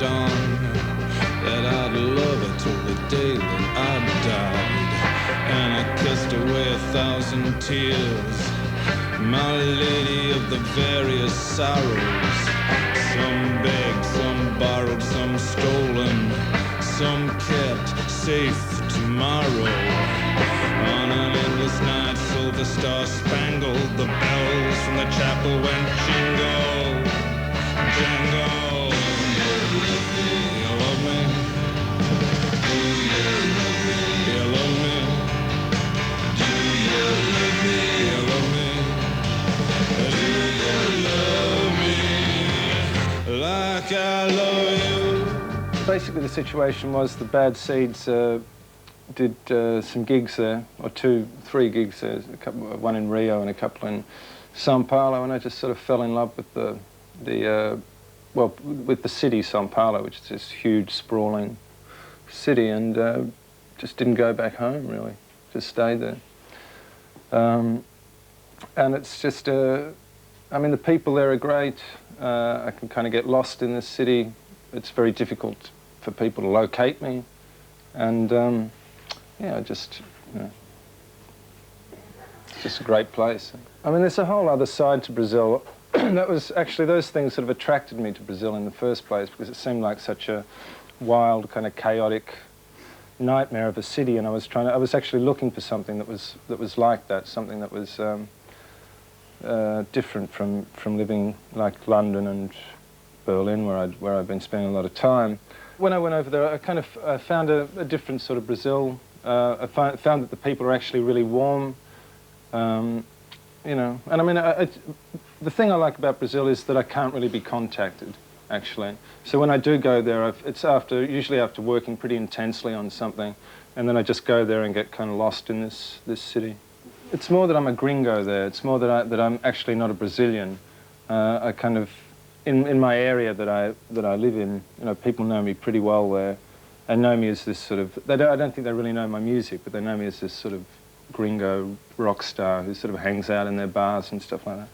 on, that I'd love her till the day that I died. And I kissed away 1,000 tears, my lady of the various sorrows. Some begged, some borrowed, some stolen, some kept safe tomorrow. On an endless night, silver star spangled, the bells from the chapel went jingle, jangle. You love me? Do you love me? You love me? Do you love me? You love me? Do you love me like I love you? Basically, the situation was the Bad Seeds did some gigs there, or three gigs there, one in Rio and a couple in São Paulo, and I just sort of fell in love with with the city São Paulo, which is this huge, sprawling city, and just didn't go back home really, just stayed there. And it's just, I mean, the people there are great. I can kind of get lost in this city. It's very difficult for people to locate me, and yeah, just, you know, it's just a great place. I mean, there's a whole other side to Brazil. That was actually, those things sort of attracted me to Brazil in the first place, because it seemed like such a wild, kind of chaotic nightmare of a city, and I was actually looking for something that was like that, something that was different from living like London and Berlin, where I'd been spending a lot of time. When I went over there, I found a different sort of Brazil. I found that the people are actually really warm, you know. And I mean, the thing I like about Brazil is that I can't really be contacted, actually. So when I do go there, it's usually after working pretty intensely on something, and then I just go there and get kind of lost in this city. It's more that I'm a gringo there. It's more that I'm actually not a Brazilian. I kind of, in my area that I live in, you know, people know me pretty well there. They know me as this sort of, I don't think they really know my music, but they know me as this sort of gringo rock star who sort of hangs out in their bars and stuff like that.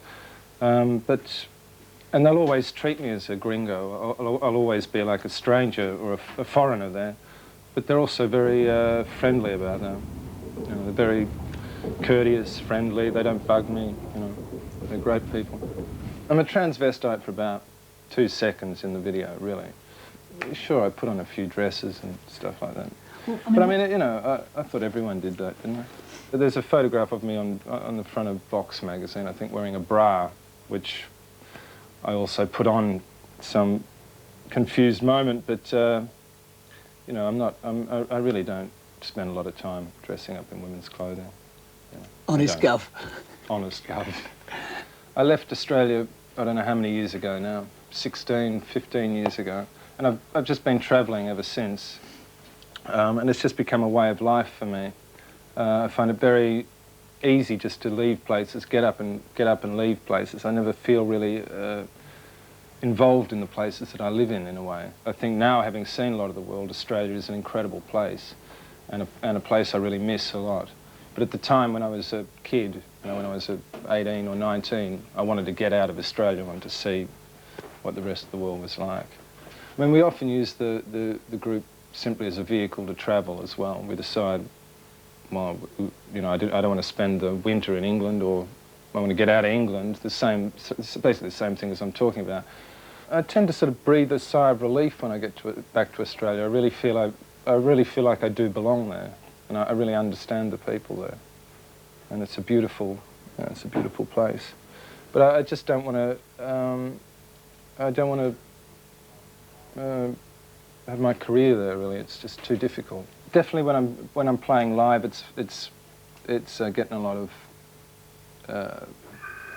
And they'll always treat me as a gringo. I'll always be like a stranger or a foreigner there. But they're also very friendly about that. You know, they're very courteous, friendly, they don't bug me, you know, they're great people. I'm a transvestite for about 2 seconds in the video, really. Sure, I put on a few dresses and stuff like that. Well, but I mean, you know, I thought everyone did that, didn't I? But there's a photograph of me on the front of Vox magazine, I think, wearing a bra, which I also put on some confused moment, but, you know, I really don't spend a lot of time dressing up in women's clothing. You know, honest gov. Honest gov. I left Australia, I don't know how many years ago now, 16, 15 years ago. And I've just been travelling ever since, and it's just become a way of life for me. I find it very easy just to leave places, get up and leave places. I never feel really involved in the places that I live in a way. I think now, having seen a lot of the world, Australia is an incredible place, and a place I really miss a lot. But at the time when I was a kid, you know, when I was 18 or 19, I wanted to get out of Australia. I wanted to see what the rest of the world was like. I mean, we often use the group simply as a vehicle to travel as well. We decide, well, you know, I don't want to spend the winter in England, or I want to get out of England. It's basically the same thing as I'm talking about. I tend to sort of breathe a sigh of relief when I get back to Australia. I really feel like I do belong there, and I really understand the people there. And it's a beautiful, you know, it's a beautiful place. But I just don't want to. I don't want to have my career there, really. It's just too difficult. Definitely when I'm playing live, it's getting a lot of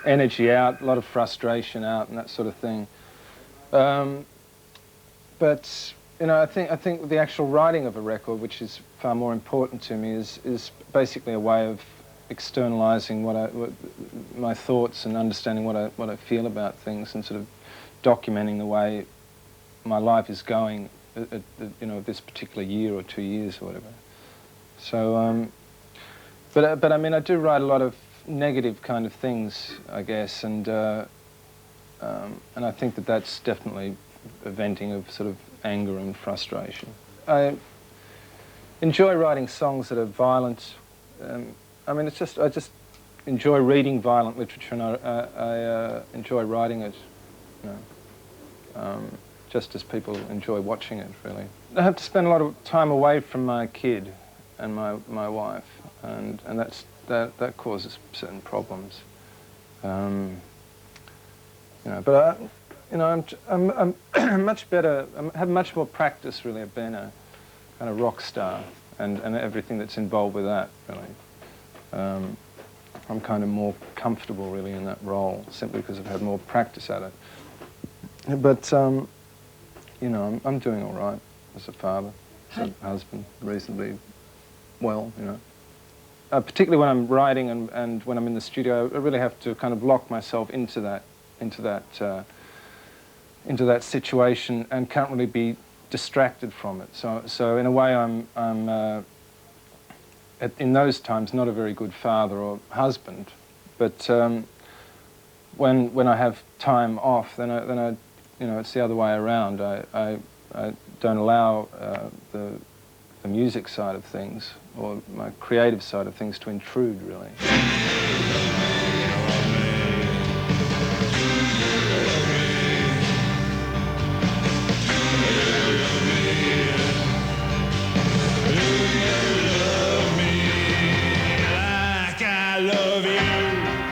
energy out, a lot of frustration out, and that sort of thing. But you know, I think the actual writing of a record, which is far more important to me, is basically a way of externalizing my thoughts and understanding what I feel about things, and sort of documenting the way my life is going, you know, this particular year or 2 years or whatever. So, but I mean, I do write a lot of negative kind of things, I guess, and I think that that's definitely a venting of sort of anger and frustration. I enjoy writing songs that are violent. I mean, I just enjoy reading violent literature, and I enjoy writing it, you know, just as people enjoy watching it, really. I have to spend a lot of time away from my kid and my wife, and that causes certain problems. You know, but I'm much better. I have much more practice, really, of being a kind of rock star and everything that's involved with that, really. I'm kind of more comfortable, really, in that role, simply because I've had more practice at it. But, you know, I'm doing all right as a father, as a husband, reasonably well, you know. Particularly when I'm writing and when I'm in the studio, I really have to kind of lock myself into that situation and can't really be distracted from it. So in a way, I'm in those times not a very good father or husband. But when I have time off, then I you know, it's the other way around. I don't allow the music side of things or my creative side of things to intrude, really.